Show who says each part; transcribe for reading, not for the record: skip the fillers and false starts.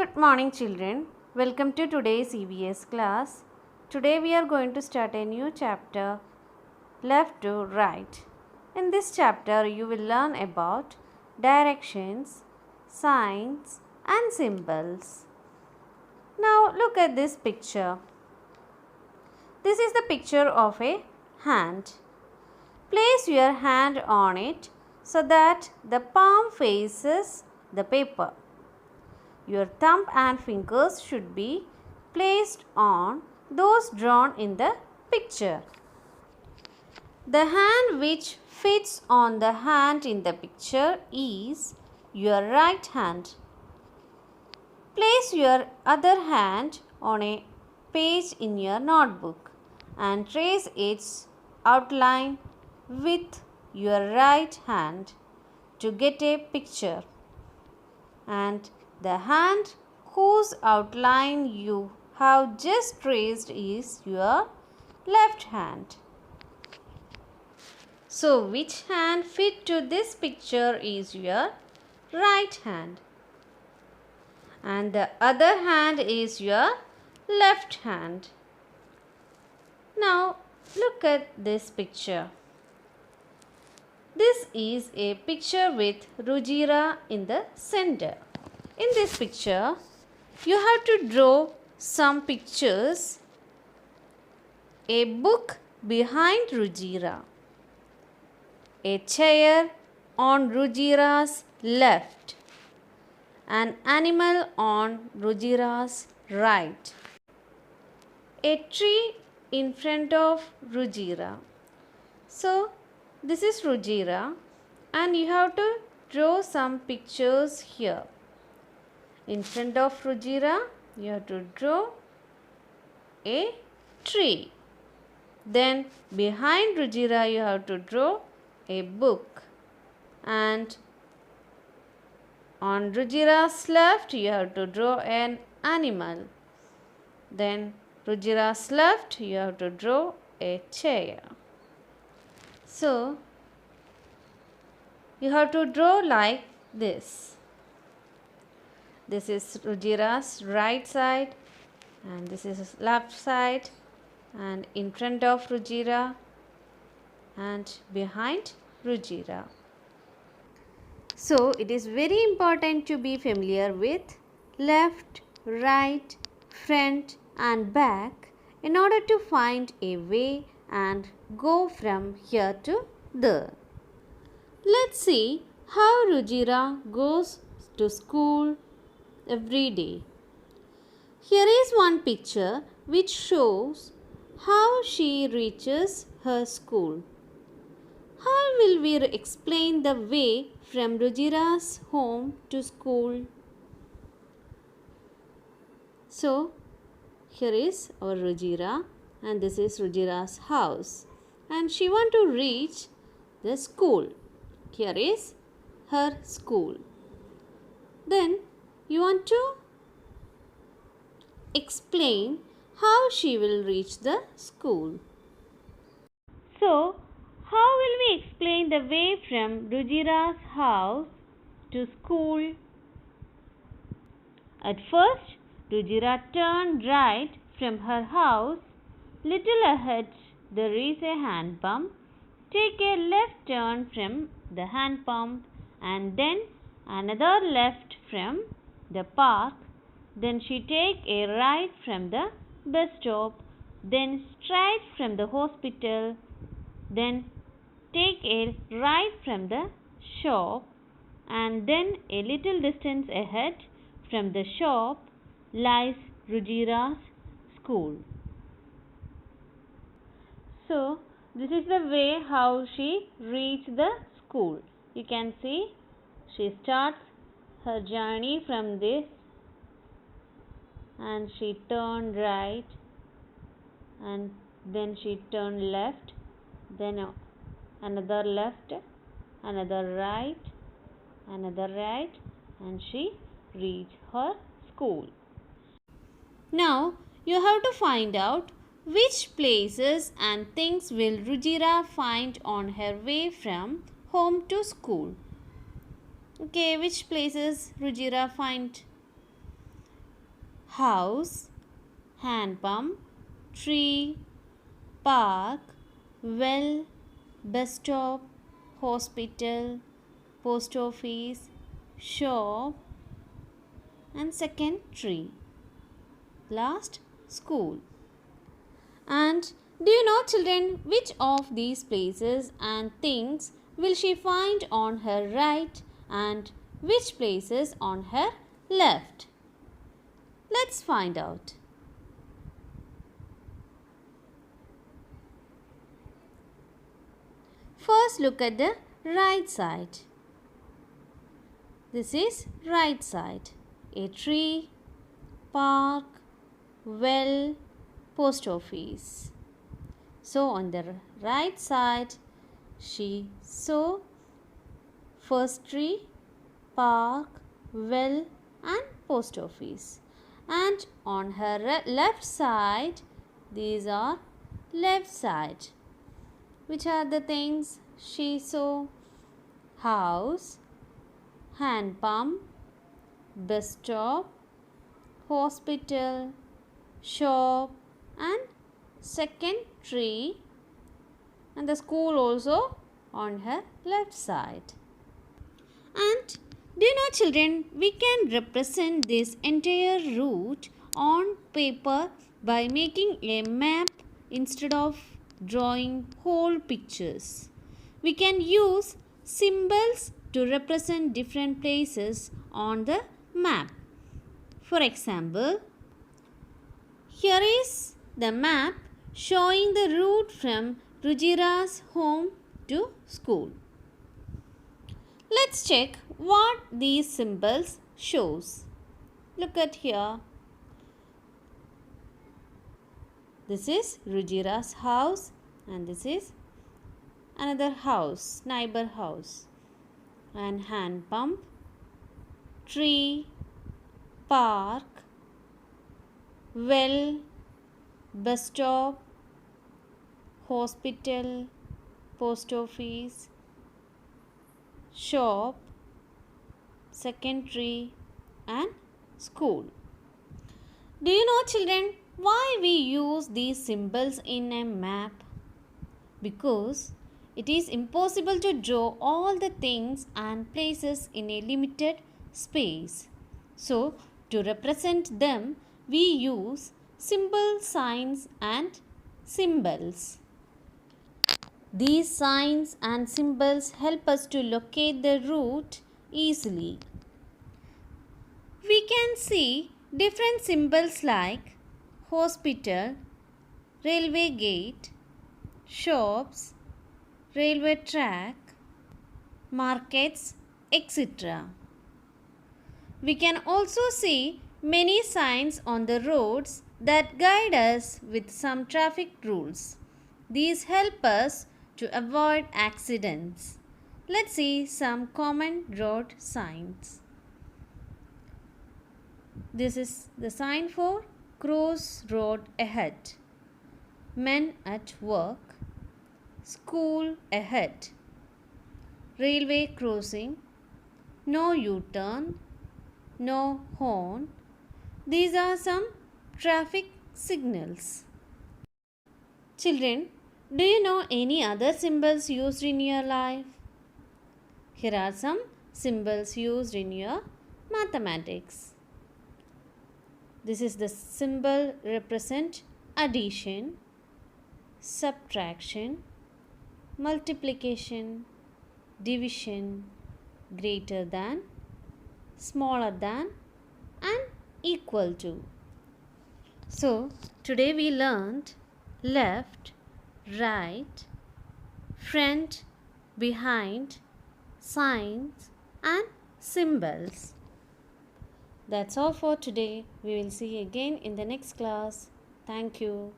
Speaker 1: Good morning children. Welcome to today's EVS class. Today we are going to start a new chapter, left to right. In this chapter you will learn about directions, signs and symbols. Now look at this picture. This is the picture of a hand. Place your hand on it so that the palm faces the paper. Your thumb and fingers should be placed on those drawn in the picture. The hand which fits on the hand in the picture is your right hand. Place your other hand on a page in your notebook and trace its outline with your right hand to get a picture. And the hand whose outline you have just traced is your left hand. So, which hand fit to this picture is your right hand. And the other hand is your left hand. Now, look at this picture. This is a picture with Rujira in the center. In this picture, you have to draw some pictures. A book behind Rujira. A chair on Rujira's left. An animal on Rujira's right. A tree in front of Rujira. So, this is Rujira and you have to draw some pictures here. In front of Rujira, you have to draw a tree. Then behind Rujira, you have to draw a book. And on Rujira's left, you have to draw an animal. Then Rujira's left, you have to draw a chair. So, you have to draw like this. This is Rujira's right side and this is his left side, and in front of Rujira and behind Rujira. So, it is very important to be familiar with left, right, front and back in order to find a way and go from here to there. Let's see how Rujira goes to school every day. Here is one picture which shows how she reaches her school. How will we explain the way from Rujira's home to school? So, here is our Rujira and this is Rujira's house and she want to reach the school. Here is her school. Then you want to explain how she will reach the school. So, how will we explain the way from Rujira's house to school? At first, Rujira turned right from her house. Little ahead, there is a hand pump. Take a left turn from the hand pump and then another left from the park. Then she take a right from the bus stop. Then straight from the hospital. Then take a right from the shop. And then a little distance ahead from the shop lies Rujira's school. So, this is the way how she reached the school. You can see she starts her journey from this and she turned right and then she turned left, then another left, another right and she reached her school. Now you have to find out which places and things will Rujira find on her way from home to school. Okay, which places Rujira find? house, hand pump, tree, park, well, bus stop, hospital, post office, shop, and second tree. Last, school. And do you know, children, which of these places and things will she find on her right and which places on her left? Let's find out. First, look at the right side. This is right side. A tree, park, well, post office. So on the right side, she saw first tree, park, well, and post office. And on her left side, these are left side. Which are the things she saw? House, hand pump, bus stop, hospital, shop, and second tree, and the school also on her left side. And do you know, children, we can represent this entire route on paper by making a map instead of drawing whole pictures. We can use symbols to represent different places on the map. For example, here is the map showing the route from Rujira's home to school. Let's check what these symbols shows. Look at here. This is Rujira's house and this is another house, neighbor house. And hand pump, tree, park, well, bus stop, hospital, post office, shop, second tree, and school. Do you know, children, why we use these symbols in a map? Because it is impossible to draw all the things and places in a limited space. So, to represent them, we use symbol signs and symbols. These signs and symbols help us to locate the route easily. We can see different symbols like hospital, railway gate, shops, railway track, markets, etc. We can also see many signs on the roads that guide us with some traffic rules. These help us to avoid accidents. Let's see some common road signs. This is the sign for cross road ahead, men at work, school ahead, railway crossing, no U-turn, no horn. These are some traffic signals. Children, do you know any other symbols used in your life? Here are some symbols used in your mathematics. This is the symbol represent addition, subtraction, multiplication, division, greater than, smaller than, and equal to. So, today we learned left, right, front, behind, signs and symbols. That's all for today. We will see you again in the next class. Thank you.